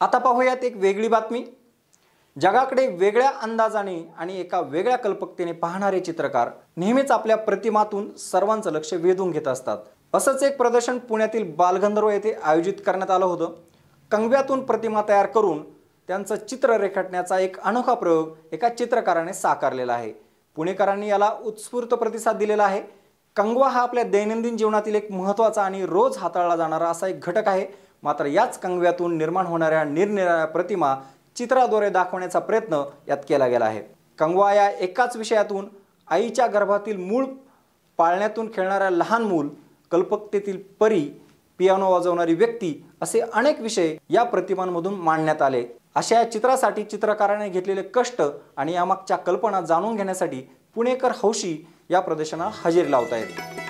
आता पाहूयात एक वेगळी बातमी। जगाकडे वेगळ्या अंदाजाने आणि एका वेगळ्या कल्पकतेने पाहणारे चित्रकार नेहमीच आपल्या प्रतिमातून सर्वांचं लक्ष वेधून घेत असतात। असंच एक प्रदर्शन पुण्यातील बालगंधर्व येथे आयोजित करण्यात आलं होतं। कंगव्यातून प्रतिमा तयार करून त्यांचं चित्र रेखाटण्याचा एक अनोखा प्रयोग एका चित्रकाराने साकारलेला आहे। पुणेकरांनी याला उत्स्फूर्त प्रतिसाद दिलेला आहे। कंगवा हा आपल्या दैनंदिन जीवनातील एक महत्त्वाचा आणि रोज हाताळला जाणारा असा एक घटक आहे। मात्र याच कंगव्यातून निर्माण होणाऱ्या निरनिराळ्या प्रतिमा चित्राद्वारे दाखवण्याचा प्रयत्न यात केला गेला आहे। कंगवा या एकाच विषयातून आईच्या गर्भातील मूळ, पाळण्यातून खेळणारा लहान मूल, कल्पकतेतील परी, पियानो वाजवणारी व्यक्ती असे अनेक विषय या प्रतिमांमधून मांडण्यात आले। अशा या चित्रासाठी चित्रकाराने घेतलेले कष्ट आणि यामागच्या कल्पना जाणून घेण्यासाठी पुणेकर हौशी या प्रदर्शनाला हजेरी लावत आहेत।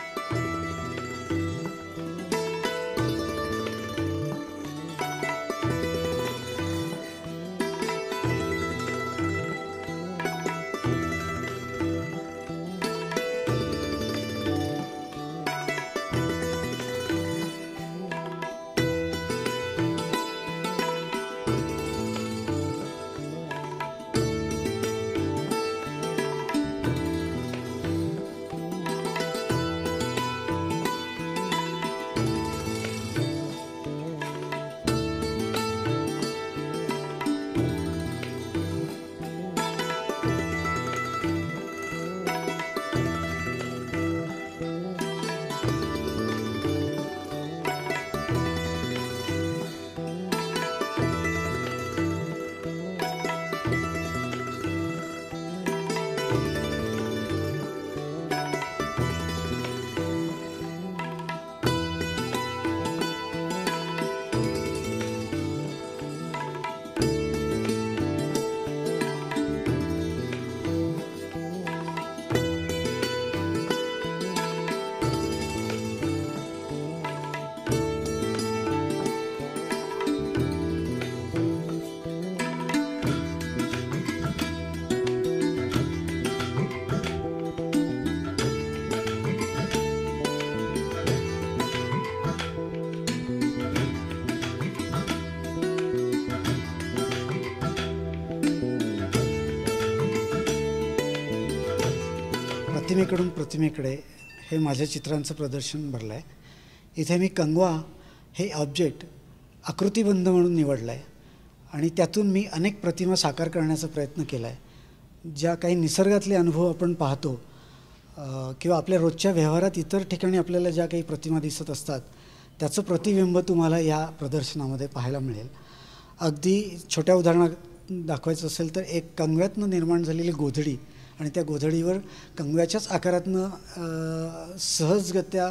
प्रतिमेकडून प्रतिमेकडे हे माझ्या चित्रांचं प्रदर्शन भरलं आहे। इथे मी कंगवा हे ऑब्जेक्ट आकृतिबंध म्हणून निवडलं आहे आणि त्यातून मी अनेक प्रतिमा साकार करण्याचा प्रयत्न केला आहे। ज्या काही निसर्गातले अनुभव आपण पाहतो किंवा आपल्या रोजच्या व्यवहारात इतर ठिकाणी आपल्याला ज्या काही प्रतिमा दिसत असतात त्याचं प्रतिबिंब तुम्हाला या प्रदर्शनामध्ये पाहायला मिळेल। अगदी छोट्या उदाहरणात दाखवायचं असेल तर एक कंगव्यातनं निर्माण झालेली गोधडी आणि त्या गोधडीवर कंगव्याच्याच आकारातनं सहजगत्या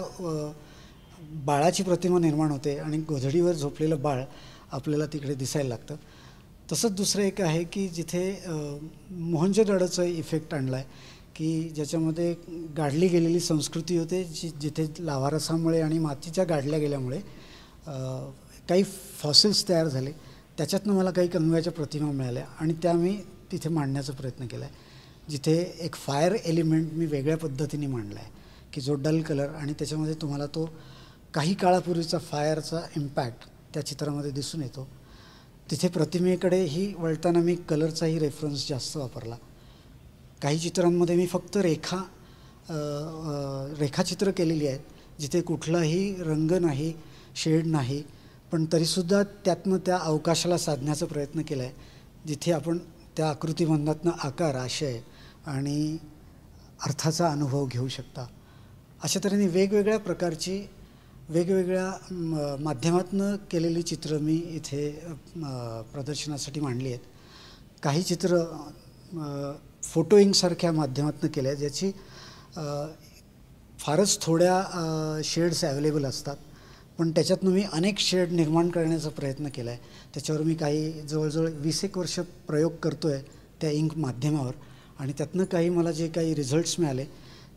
बाळाची प्रतिमा निर्माण होते आणि गोधडीवर झोपलेलं बाळ आपल्याला तिकडे दिसायला लागतं। तसंच दुसरं एक आहे की जिथे मोहनजोदडोचा इफेक्ट आणला आहे की ज्याच्यामध्ये गाडली गेलेली संस्कृती होते, जिथे लावारसामुळे आणि मातीच्या गाडल्या गेल्यामुळे काही फॉसिल्स तयार झाले, त्याच्यातनं मला काही कंगव्याच्या प्रतिमा मिळाल्या आणि त्या मी तिथे मांडण्याचा प्रयत्न केला आहे। जिथे एक फायर एलिमेंट मी वेगळ्या पद्धतीने मांडला आहे की जो डल कलर आणि त्याच्यामध्ये तुम्हाला तो काही काळापूर्वीचा फायरचा इम्पॅक्ट त्या चित्रामध्ये दिसून येतो। तिथे प्रतिमेकडे ही वळताना मी कलरचाही रेफरन्स जास्त वापरला। काही चित्रांमध्ये मी फक्त रेखाचित्र केलेली आहेत जिथे कुठलाही रंग नाही, शेड नाही, पण तरीसुद्धा त्यातनं त्या अवकाशाला साधण्याचा प्रयत्न केला आहे जिथे आपण त्या आकृतिबंधातनं आकार, आशय आणि अर्थाचा अनुभव घेऊ शकता। अशा तऱ्हेने वेगवेगळ्या प्रकारची वेगवेगळ्या माध्यमातनं केलेली चित्रं मी इथे प्रदर्शनासाठी मांडली आहेत। काही चित्र फोटोइंकसारख्या माध्यमातनं केल्या आहेत ज्याची फारच थोड्या शेड्स अवेलेबल असतात, पण त्याच्यातनं मी अनेक शेड निर्माण करण्याचा प्रयत्न केला आहे। त्याच्यावर मी काही जवळजवळ 20 वर्ष प्रयोग करतो आहे त्या इंक माध्यमावर आणि त्यातनं काही मला जे काही रिझल्ट्स मिळाले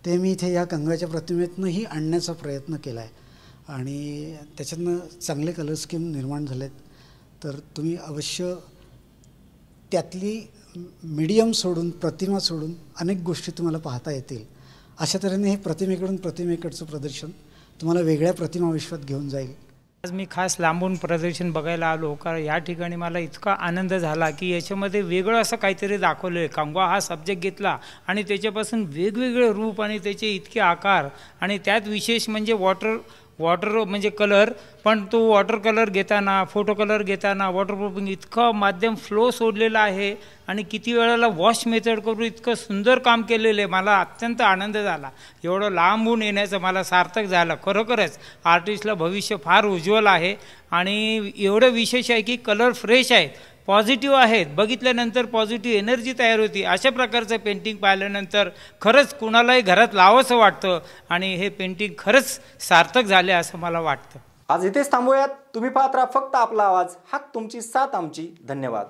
ते मी इथे या कंगव्याच्या प्रतिमेतनंही आणण्याचा प्रयत्न केला आहे आणि त्याच्यातनं चांगले कलर स्कीम निर्माण झालेत। तर तुम्ही अवश्य त्यातली मीडियम सोडून, प्रतिमा सोडून अनेक गोष्टी तुम्हाला पाहता येतील। अशा तऱ्हेने हे प्रतिमेकडून प्रतिमेकडचं प्रदर्शन तुम्हाला वेगळ्या प्रतिमा विश्वात घेऊन जाईल आज मी खास लांबून प्रदर्शन बघायला आलो, कारण या ठिकाणी मला इतका आनंद झाला की याच्यामध्ये वेगळं असं काहीतरी दाखवलं आहे. कंगवा हा सब्जेक्ट घेतला आणि त्याच्यापासून वेगवेगळे रूप आणि त्याचे इतके आकार, आणि त्यात विशेष म्हणजे वॉटर म्हणजे कलर, पण तो वॉटर कलर घेताना, फोटो कलर घेताना वॉटरप्रूफिंग इतकं माध्यम फ्लो सोडलेलं आहे आणि किती वेळाला वॉश मेथड करून इतकं सुंदर काम केलेलं आहे. मला अत्यंत आनंद झाला. एवढं लांबून येण्याचं मला सार्थक झालं. खरोखरच आर्टिस्टला भविष्य फार उज्ज्वल आहे. आणि एवढं विशेष आहे की कलर फ्रेश आहेत, पॉझिटिव्ह आहेत, बघितल्यानंतर पॉझिटिव्ह एनर्जी तयार होती. अशा प्रकारचं पेंटिंग पाहिल्यानंतर खरंच कुणालाही घरात लावावंसं वाटतं आणि हे पेंटिंग खरंच सार्थक झाले असं मला वाटतं. आज इथेच थांबूयात. तुम्ही पाहत राहा फक्त आपला आवाज, हक्क तुमची, साथ आमची. धन्यवाद.